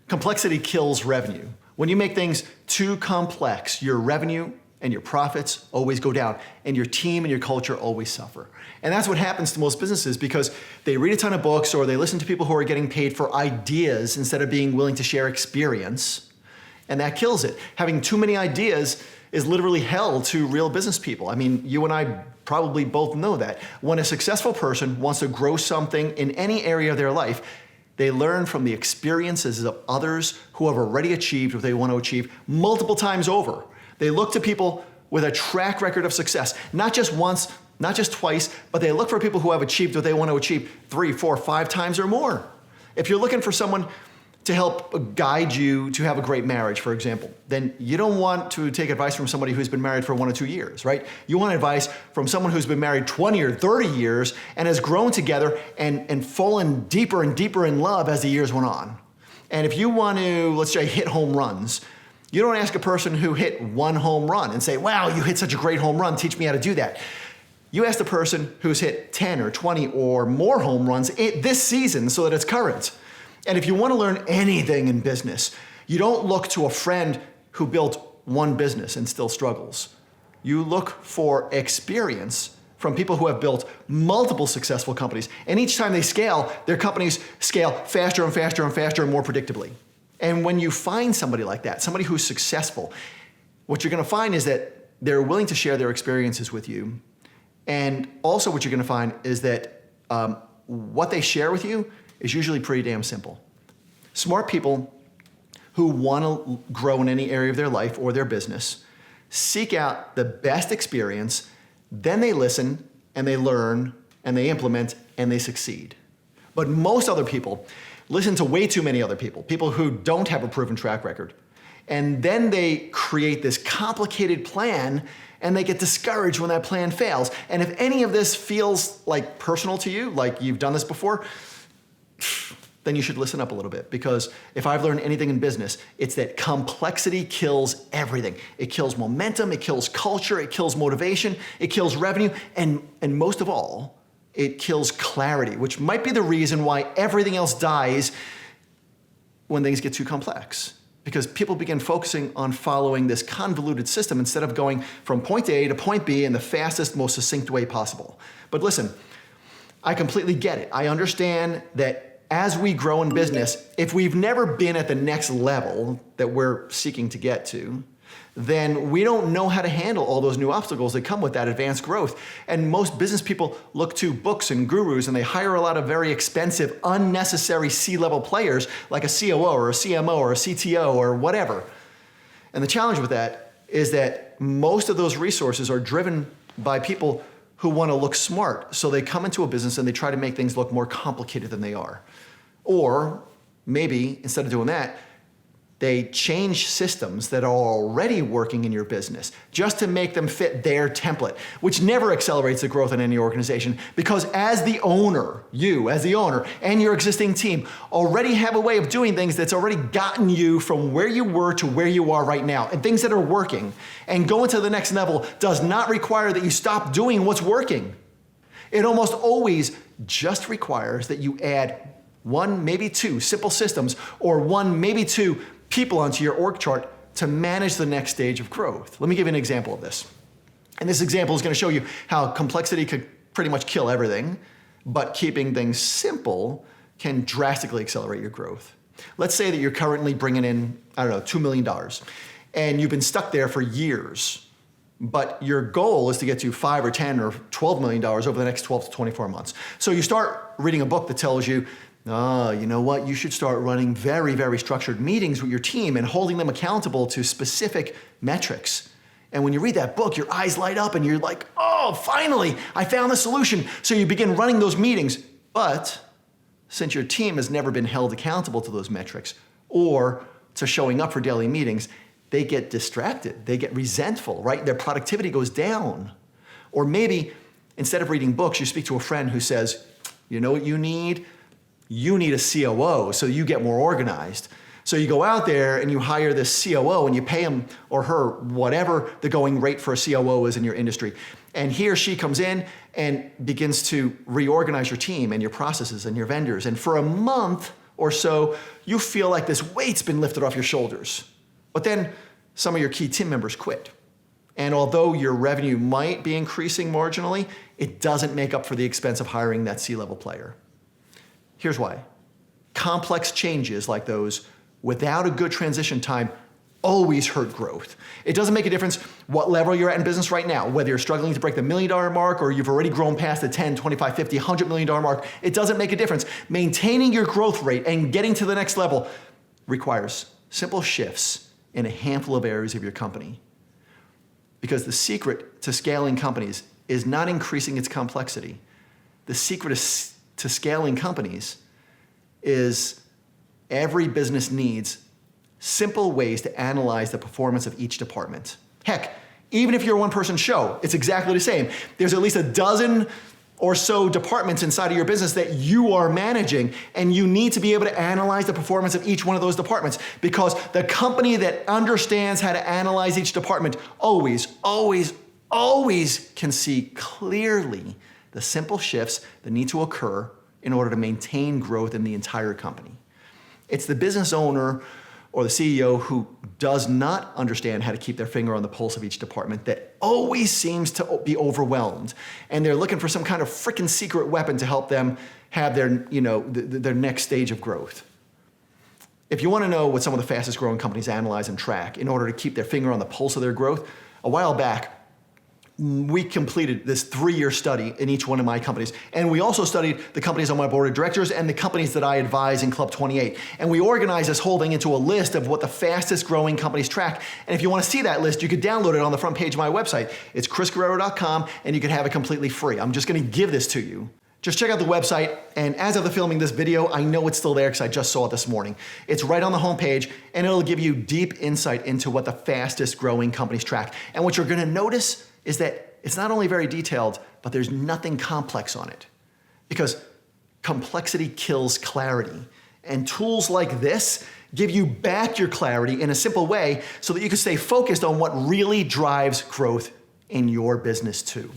Complexity kills revenue. When you make things too complex, your revenue and your profits always go down, and your team and your culture always suffer. And that's what happens to most businesses because they read a ton of books or they listen to people who are getting paid for ideas instead of being willing to share experience, and that kills it. Having too many ideas is literally hell to real business people. I mean, you and I probably both know that. When a successful person wants to grow something in any area of their life, they learn from the experiences of others who have already achieved what they want to achieve multiple times over. They look to people with a track record of success, not just once, not just twice, but they look for people who have achieved what they want to achieve 3, 4, 5 times or more. If you're looking for someone to help guide you to have a great marriage, for example, then you don't want to take advice from somebody who's been married for 1 or 2 years, right? You want advice from someone who's been married 20 or 30 years and has grown together and fallen deeper and deeper in love as the years went on. And if you want to, let's say, hit home runs, you don't ask a person who hit 1 home run and say, wow, you hit such a great home run, teach me how to do that. You ask the person who's hit 10 or 20 or more home runs this season so that it's current. And if you want to learn anything in business, you don't look to a friend who built 1 business and still struggles. You look for experience from people who have built multiple successful companies. And each time they scale, their companies scale faster and faster and faster and more predictably. And when you find somebody like that, somebody who's successful, what you're going to find is that they're willing to share their experiences with you. And also what you're going to find is that what they share with you is usually pretty damn simple. Smart people who want to grow in any area of their life or their business seek out the best experience, then they listen and they learn and they implement and they succeed. But most other people listen to way too many other people, people who don't have a proven track record. And then they create this complicated plan and they get discouraged when that plan fails. And if any of this feels like personal to you, like you've done this before, then you should listen up a little bit, because if I've learned anything in business, it's that complexity kills everything. It kills momentum, it kills culture, it kills motivation, it kills revenue, and most of all, it kills clarity, which might be the reason why everything else dies when things get too complex. Because people begin focusing on following this convoluted system instead of going from point A to point B in the fastest, most succinct way possible. But listen, I completely get it. I understand that as we grow in business, if we've never been at the next level that we're seeking to get to, then we don't know how to handle all those new obstacles that come with that advanced growth. And most business people look to books and gurus, and they hire a lot of very expensive, unnecessary C-level players like a COO or a CMO or a CTO or whatever. And the challenge with that is that most of those resources are driven by people who want to look smart. So they come into a business and they try to make things look more complicated than they are. Or maybe instead of doing that, they change systems that are already working in your business just to make them fit their template, which never accelerates the growth in any organization, because as the owner, you as the owner and your existing team already have a way of doing things that's already gotten you from where you were to where you are right now, and things that are working. And going to the next level does not require that you stop doing what's working. It almost always just requires that you add 1, maybe 2 simple systems, or 1, maybe 2 people onto your org chart to manage the next stage of growth. Let me give you an example of this. And this example is going to show you how complexity could pretty much kill everything, but keeping things simple can drastically accelerate your growth. Let's say that you're currently bringing in, $2 million, and you've been stuck there for years, but your goal is to get to $5 or $10 or $12 million over the next 12 to 24 months. So you start reading a book that tells you, you know what? You should start running very, very structured meetings with your team and holding them accountable to specific metrics. And when you read that book, your eyes light up and you're like, oh, finally, I found the solution. So you begin running those meetings. But since your team has never been held accountable to those metrics or to showing up for daily meetings, they get distracted. They get resentful, right? Their productivity goes down. Or maybe instead of reading books, you speak to a friend who says, you know what you need? You need a COO so you get more organized. So you go out there and you hire this COO and you pay him or her whatever the going rate for a COO is in your industry. And he or she comes in and begins to reorganize your team and your processes and your vendors. And for a month or so, you feel like this weight's been lifted off your shoulders. But then some of your key team members quit. And although your revenue might be increasing marginally, it doesn't make up for the expense of hiring that C-level player. Here's why. Complex changes like those without a good transition time always hurt growth. It doesn't make a difference what level you're at in business right now, whether you're struggling to break the $1 million mark or you've already grown past the 10, 25, 50, $100 million mark. It doesn't make a difference. Maintaining your growth rate and getting to the next level requires simple shifts in a handful of areas of your company. Because the secret to scaling companies is not increasing its complexity. The secret to scaling companies is every business needs simple ways to analyze the performance of each department. Heck, even if you're a one-person show, it's exactly the same. There's at least a dozen or so departments inside of your business that you are managing, and you need to be able to analyze the performance of each one of those departments, because the company that understands how to analyze each department always can see clearly the simple shifts that need to occur in order to maintain growth in the entire company. It's the business owner or the CEO who does not understand how to keep their finger on the pulse of each department that always seems to be overwhelmed. And they're looking for some kind of freaking secret weapon to help them have their, their next stage of growth. If you want to know what some of the fastest growing companies analyze and track in order to keep their finger on the pulse of their growth, a while back, we completed this 3-year study in each one of my companies. And we also studied the companies on my board of directors and the companies that I advise in Club 28. And we organized this whole thing into a list of what the fastest growing companies track. And if you want to see that list, you could download it on the front page of my website. It's chrisguerriero.com, and you can have it completely free. I'm just going to give this to you. Just check out the website, and as of the filming this video, I know it's still there because I just saw it this morning. It's right on the homepage, and it'll give you deep insight into what the fastest growing companies track. And what you're going to notice is that it's not only very detailed, but there's nothing complex on it. Because complexity kills clarity. And tools like this give you back your clarity in a simple way so that you can stay focused on what really drives growth in your business too.